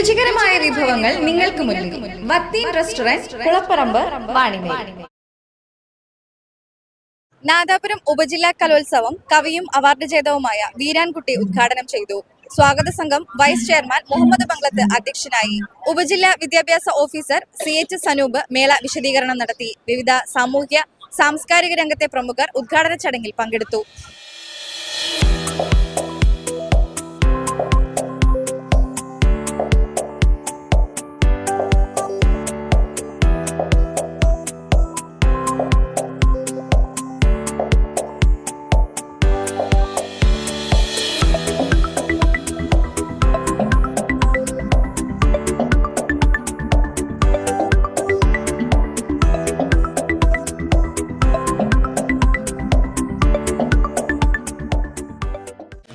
രുചികരമായ വിഭവങ്ങൾ നിങ്ങൾക്ക് മുന്നിൽ. വത്തീൻ റെസ്റ്റോറന്റ്, കുളപ്പറമ്പ്, വാണിമേൽ. നാദാപുരം ഉപജില്ലാ കലോത്സവം കവിയും അവാർഡ് ജേതാവുമായ വീരാൻകുട്ടി ഉദ്ഘാടനം ചെയ്തു. സ്വാഗത സംഘം വൈസ് ചെയർമാൻ മുഹമ്മദ് ബംഗ്ലത്ത് അധ്യക്ഷനായി. ഉപജില്ലാ വിദ്യാഭ്യാസ ഓഫീസർ CH സനൂപ് മേള വിശദീകരണം നടത്തി. വിവിധ സാമൂഹ്യ സാംസ്കാരിക രംഗത്തെ പ്രമുഖർ ഉദ്ഘാടന ചടങ്ങിൽ പങ്കെടുത്തു.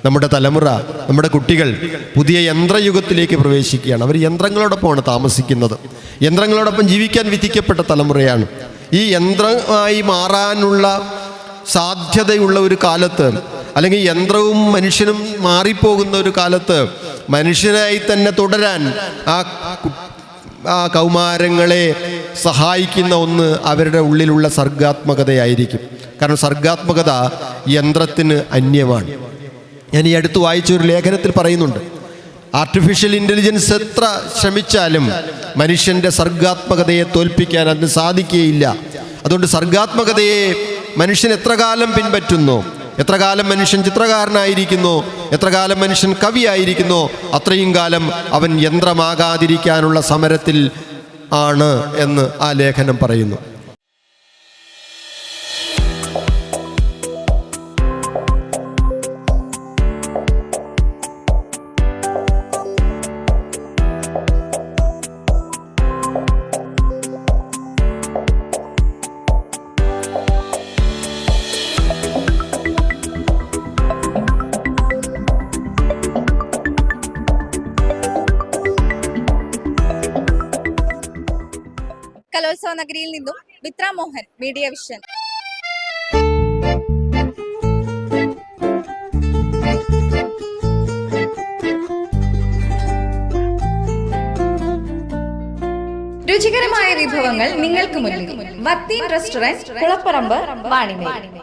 നമ്മുടെ തലമുറ, നമ്മുടെ കുട്ടികൾ പുതിയ യന്ത്രയുഗത്തിലേക്ക് പ്രവേശിക്കുകയാണ്. അവർ യന്ത്രങ്ങളോടൊപ്പമാണ് താമസിക്കുന്നത്. യന്ത്രങ്ങളോടൊപ്പം ജീവിക്കാൻ വിധിക്കപ്പെട്ട തലമുറയാണ്. ഈ യന്ത്രമായി മാറാനുള്ള സാധ്യതയുള്ള ഒരു കാലത്ത്, അല്ലെങ്കിൽ യന്ത്രവും മനുഷ്യനും മാറിപ്പോകുന്ന ഒരു കാലത്ത് മനുഷ്യനായി തന്നെ തുടരാൻ ആ കൗമാരങ്ങളെ സഹായിക്കുന്ന ഒന്ന് അവരുടെ ഉള്ളിലുള്ള സർഗാത്മകതയായിരിക്കും. കാരണം സർഗാത്മകത യന്ത്രത്തിന് അന്യമാണ്. ഞാൻ ഈ അടുത്ത് വായിച്ചൊരു ലേഖനത്തിൽ പറയുന്നുണ്ട്, ആർട്ടിഫിഷ്യൽ ഇൻ്റലിജൻസ് എത്ര ശ്രമിച്ചാലും മനുഷ്യൻ്റെ സർഗാത്മകതയെ തോൽപ്പിക്കാൻ അതിന് സാധിക്കുകയില്ല. അതുകൊണ്ട് സർഗാത്മകതയെ മനുഷ്യൻ എത്ര കാലം പിൻപറ്റുന്നു, എത്ര കാലം മനുഷ്യൻ ചിത്രകാരനായിരിക്കുന്നു, എത്ര കാലം മനുഷ്യൻ കവിയായിരിക്കുന്നു, അത്രയും കാലം അവൻ യന്ത്രമാകാതിരിക്കാനുള്ള സമരത്തിൽ ആണ് എന്ന് ആ ലേഖനം പറയുന്നു. കലോത്സവ നഗരിയിൽ നിന്നും മിത്ര മോഹൻ, മീഡിയ വിഷൻ. രുചികരമായ വിഭവങ്ങൾ നിങ്ങൾക്ക് മുന്നിൽ. വത്തീൻ റെസ്റ്റോറന്റ്, കുളപ്പറമ്പ്, വാണിമേൽ.